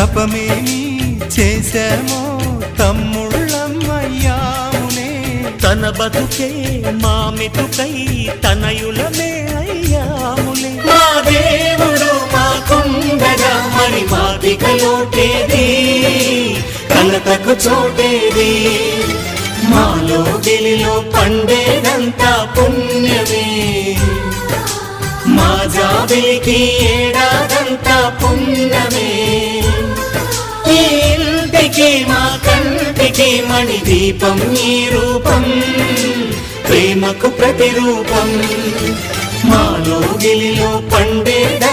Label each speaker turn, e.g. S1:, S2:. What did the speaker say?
S1: తపమేమి చేశామో తమ్ముళ్ళమ్మయ్యామునే.
S2: తన బతుకే మా మెతుకై తనయులమే అయ్యాములే.
S3: మా దేవుడు మాకుండగా మరి మాదిక లోటేది, కలతకు చోటేది. మాలో గిలిలో పండేదంతా పుణ్యమే, మా జాబిలికి ఏడాదంతా పుణ్యమే. ఈ ఇంటికి మా కంటికి మణి దీపం ఈ రూపం, ప్రేమకు ప్రతిరూపం. మాలో గిలిలో పండే